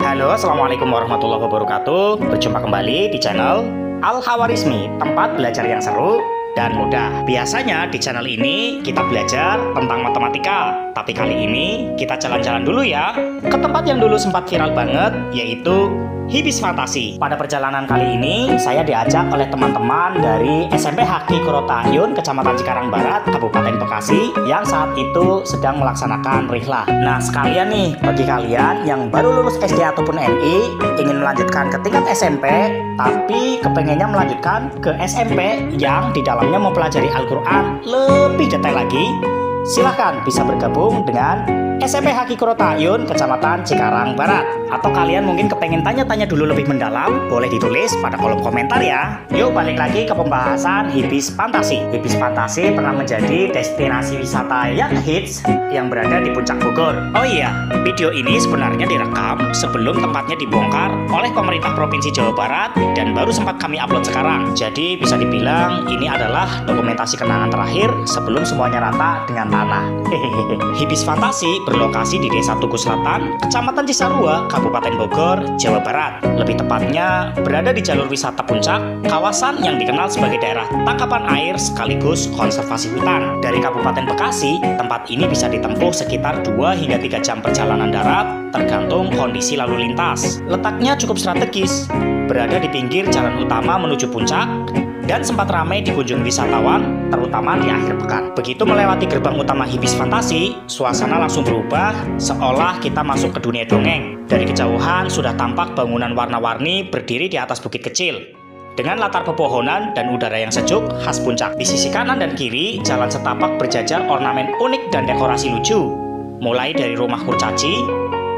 Halo, assalamualaikum warahmatullahi wabarakatuh. Berjumpa kembali di channel Al-Khawarizmi, tempat belajar yang seru dan mudah. Biasanya di channel ini kita belajar tentang matematika, tapi kali ini kita jalan-jalan dulu ya ke tempat yang dulu sempat viral banget, yaitu Hibis Fantasi. Pada perjalanan kali ini saya diajak oleh teman-teman dari SMP Haki Kurotayun, Kecamatan Cikarang Barat, Kabupaten Bekasi, yang saat itu sedang melaksanakan rihlah. Nah, sekalian nih bagi kalian yang baru lulus SD ataupun MI, ingin melanjutkan ke tingkat SMP tapi kepengennya melanjutkan ke SMP yang di dalamnya mempelajari Al-Quran lebih detail lagi, silahkan bisa bergabung dengan SMP Haki Kurotayun, Kecamatan Cikarang Barat. Atau kalian mungkin kepengen tanya-tanya dulu lebih mendalam, boleh ditulis pada kolom komentar ya. Yuk balik lagi ke pembahasan Hibis Fantasi. Hibis Fantasi pernah menjadi destinasi wisata yang hits yang berada di Puncak Bogor. Oh iya, video ini sebenarnya direkam sebelum tempatnya dibongkar oleh pemerintah Provinsi Jawa Barat dan baru sempat kami upload sekarang. Jadi bisa dibilang ini adalah dokumentasi kenangan terakhir sebelum semuanya rata dengan tanah. Hibis Fantasi berlokasi di Desa Tugu Selatan, Kecamatan Cisarua, Kabupaten Bogor, Jawa Barat. Lebih tepatnya berada di jalur wisata Puncak, kawasan yang dikenal sebagai daerah tangkapan air sekaligus konservasi hutan. Dari Kabupaten Bekasi, tempat ini bisa ditempuh sekitar 2 hingga 3 jam perjalanan darat, tergantung kondisi lalu lintas. Letaknya cukup strategis, berada di pinggir jalan utama menuju puncak, dan sempat ramai dikunjungi wisatawan, terutama di akhir pekan. Begitu melewati gerbang utama Hibis Fantasi, suasana langsung berubah, seolah kita masuk ke dunia dongeng. Dari kejauhan sudah tampak bangunan warna-warni berdiri di atas bukit kecil, dengan latar pepohonan dan udara yang sejuk khas puncak. Di sisi kanan dan kiri, jalan setapak berjajar ornamen unik dan dekorasi lucu, mulai dari rumah kurcaci,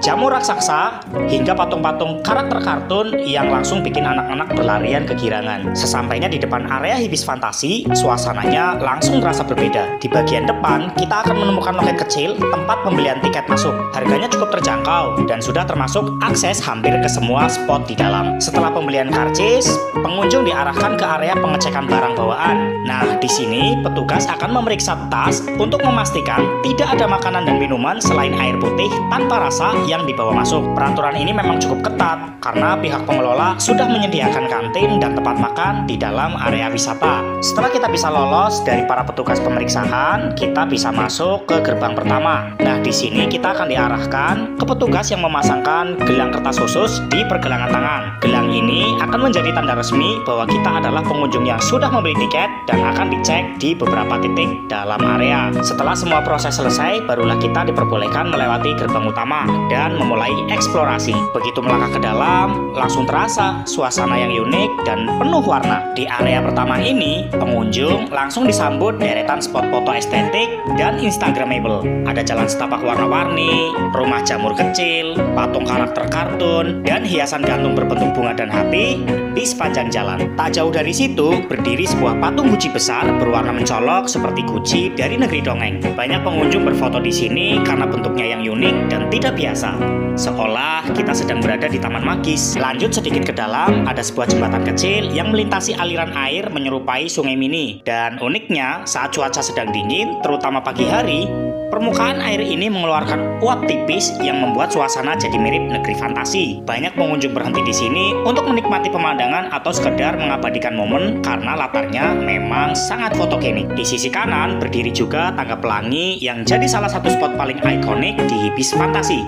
jamu raksasa, hingga patung-patung karakter kartun yang langsung bikin anak-anak berlarian kegirangan. Sesampainya di depan area Hibis Fantasi, suasananya langsung terasa berbeda. Di bagian depan, kita akan menemukan loket kecil tempat pembelian tiket masuk. Harganya cukup terjangkau dan sudah termasuk akses hampir ke semua spot di dalam. Setelah pembelian karcis, pengunjung diarahkan ke area pengecekan barang bawaan. Nah, di sini petugas akan memeriksa tas untuk memastikan tidak ada makanan dan minuman selain air putih tanpa rasa yang dibawa masuk. Peraturan ini memang cukup ketat karena pihak pengelola sudah menyediakan kantin dan tempat makan di dalam area wisata. Setelah kita bisa lolos dari para petugas pemeriksaan, kita bisa masuk ke gerbang pertama. Nah, di sini kita akan diarahkan ke petugas yang memasangkan gelang kertas khusus di pergelangan tangan. Gelang ini akan menjadi tanda resmi bahwa kita adalah pengunjung yang sudah membeli tiket dan akan dicek di beberapa titik dalam area. Setelah semua proses selesai, barulah kita diperbolehkan melewati gerbang utama dan memulai eksplorasi. Begitu melangkah ke dalam, langsung terasa suasana yang unik dan penuh warna. Di area pertama ini, pengunjung langsung disambut deretan spot foto estetik dan instagramable. Ada jalan setapak warna-warni, rumah jamur kecil, patung karakter kartun, dan hiasan gantung berbentuk bunga dan hati di sepanjang jalan. Tak jauh dari situ, berdiri sebuah patung Guci besar berwarna mencolok seperti Guci dari negeri dongeng. Banyak pengunjung berfoto di sini karena bentuknya yang unik dan tidak biasa, seolah kita sedang berada di taman magis. Lanjut sedikit ke dalam, ada sebuah jembatan kecil yang melintasi aliran air menyerupai sungai mini. Dan uniknya, saat cuaca sedang dingin, terutama pagi hari, permukaan air ini mengeluarkan uap tipis yang membuat suasana jadi mirip negeri fantasi. Banyak pengunjung berhenti di sini untuk menikmati pemandangan atau sekedar mengabadikan momen karena latarnya memang sangat fotogenik. Di sisi kanan berdiri juga tangga pelangi yang jadi salah satu spot paling ikonik di Hibis Fantasi.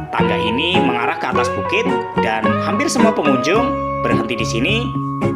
Tangga ini mengarah ke atas bukit dan hampir semua pengunjung berhenti di sini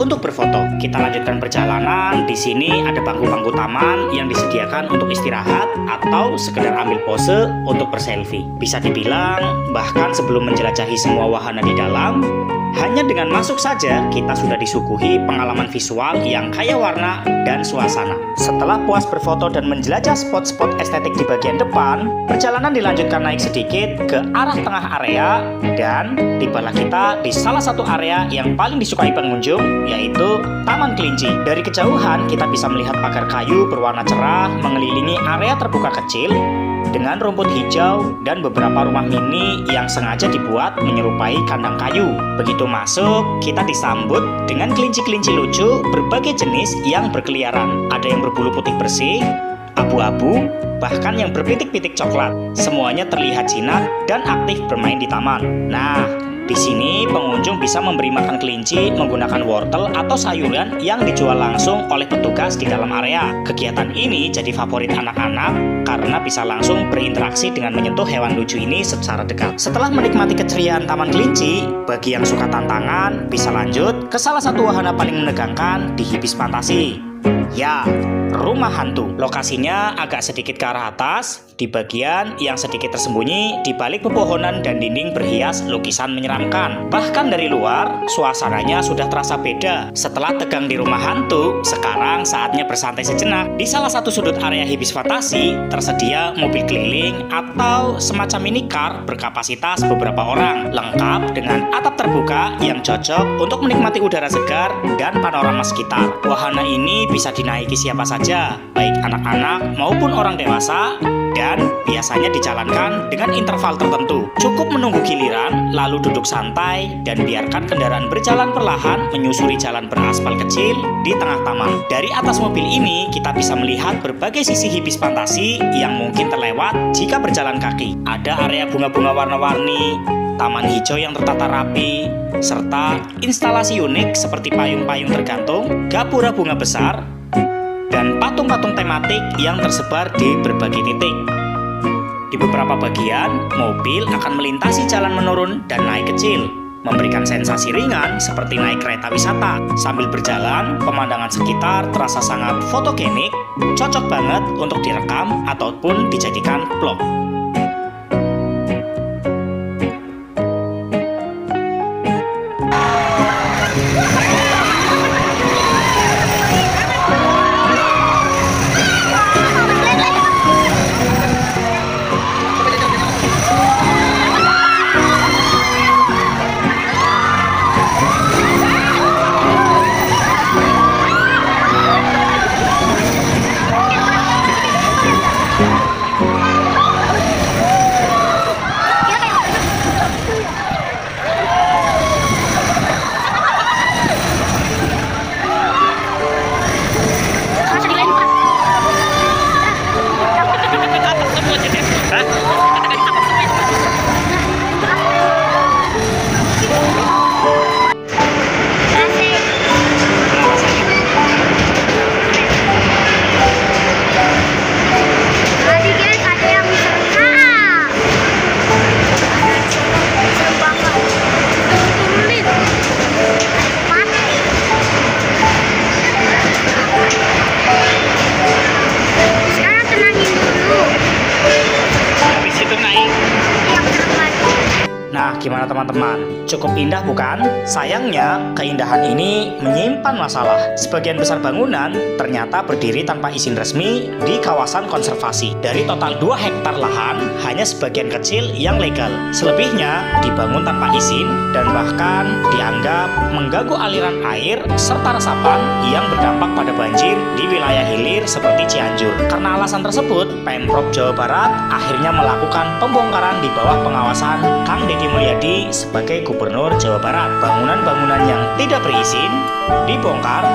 untuk berfoto. Kita lanjutkan perjalanan. Di sini ada bangku-bangku taman yang disediakan untuk istirahat atau sekedar ambil pose untuk berselfie. Bisa dibilang bahkan sebelum menjelajahi semua wahana di dalam, hanya dengan masuk saja kita sudah disuguhi pengalaman visual yang kaya warna dan suasana. Setelah puas berfoto dan menjelajah spot-spot estetik di bagian depan, perjalanan dilanjutkan naik sedikit ke arah tengah area dan tibalah kita di salah satu area yang paling disukai pengunjung, yaitu Taman Kelinci. Dari kejauhan kita bisa melihat pagar kayu berwarna cerah mengelilingi area terbuka kecil dengan rumput hijau dan beberapa rumah mini yang sengaja dibuat menyerupai kandang kayu. Begitu masuk, kita disambut dengan kelinci-kelinci lucu berbagai jenis yang berkeliaran. Ada yang berbulu putih bersih, abu-abu, bahkan yang berpitik-pitik coklat. Semuanya terlihat jinak dan aktif bermain di taman. Nah, di Di sini pengunjung bisa memberi makan kelinci menggunakan wortel atau sayuran yang dijual langsung oleh petugas di dalam area. Kegiatan ini jadi favorit anak-anak karena bisa langsung berinteraksi dengan menyentuh hewan lucu ini secara dekat. Setelah menikmati keceriaan Taman Kelinci, bagi yang suka tantangan bisa lanjut ke salah satu wahana paling menegangkan di Hibis Fantasi. Ya, rumah hantu. Lokasinya agak sedikit ke arah atas, di bagian yang sedikit tersembunyi di balik pepohonan dan dinding berhias lukisan menyeramkan. Bahkan dari luar, suasananya sudah terasa beda. Setelah tegang di rumah hantu, sekarang saatnya bersantai sejenak. Di salah satu sudut area Hibis Fantasi, tersedia mobil keliling atau semacam minicar berkapasitas beberapa orang, lengkap dengan atap terbuka yang cocok untuk menikmati udara segar dan panorama sekitar. Wahana ini bisa dinaiki siapa saja, baik anak-anak maupun orang dewasa, dan biasanya dijalankan dengan interval tertentu. Cukup menunggu giliran, lalu duduk santai dan biarkan kendaraan berjalan perlahan menyusuri jalan beraspal kecil di tengah taman. Dari atas mobil ini, kita bisa melihat berbagai sisi Hibis Fantasi yang mungkin terlewat jika berjalan kaki. Ada area bunga-bunga warna-warni, taman hijau yang tertata rapi, serta instalasi unik seperti payung-payung tergantung, gapura bunga besar, dan patung-patung tematik yang tersebar di berbagai titik. Di beberapa bagian, mobil akan melintasi jalan menurun dan naik kecil, memberikan sensasi ringan seperti naik kereta wisata. Sambil berjalan, pemandangan sekitar terasa sangat fotogenik, cocok banget untuk direkam ataupun dijadikan vlog. Nah, gimana teman-teman? Cukup indah bukan? Sayangnya, keindahan ini menyimpan masalah. Sebagian besar bangunan ternyata berdiri tanpa izin resmi di kawasan konservasi. Dari total 2 hektar lahan, hanya sebagian kecil yang legal. Selebihnya dibangun tanpa izin dan bahkan dianggap mengganggu aliran air serta resapan yang berdampak pada banjir di wilayah hilir seperti Cianjur. Karena alasan tersebut, Pemprov Jawa Barat akhirnya melakukan pembongkaran di bawah pengawasan Kang Deddy Mulyadi sebagai Gubernur Jawa Barat. Bangunan-bangunan yang tidak berizin dibongkar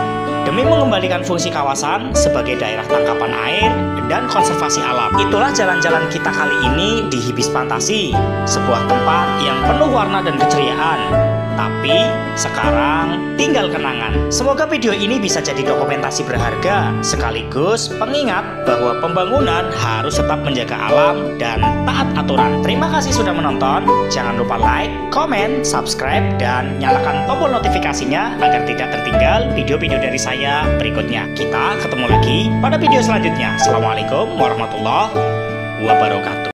demi mengembalikan fungsi kawasan sebagai daerah tangkapan air dan konservasi alam. Itulah jalan-jalan kita kali ini di Hibis Fantasi, sebuah tempat yang penuh warna dan keceriaan. Tapi sekarang tinggal kenangan. Semoga video ini bisa jadi dokumentasi berharga sekaligus pengingat bahwa pembangunan harus tetap menjaga alam dan taat aturan. Terima kasih sudah menonton. Jangan lupa like, komen, subscribe, dan nyalakan tombol notifikasinya agar tidak tertinggal video-video dari saya berikutnya. Kita ketemu lagi pada video selanjutnya. Assalamualaikum warahmatullahi wabarakatuh.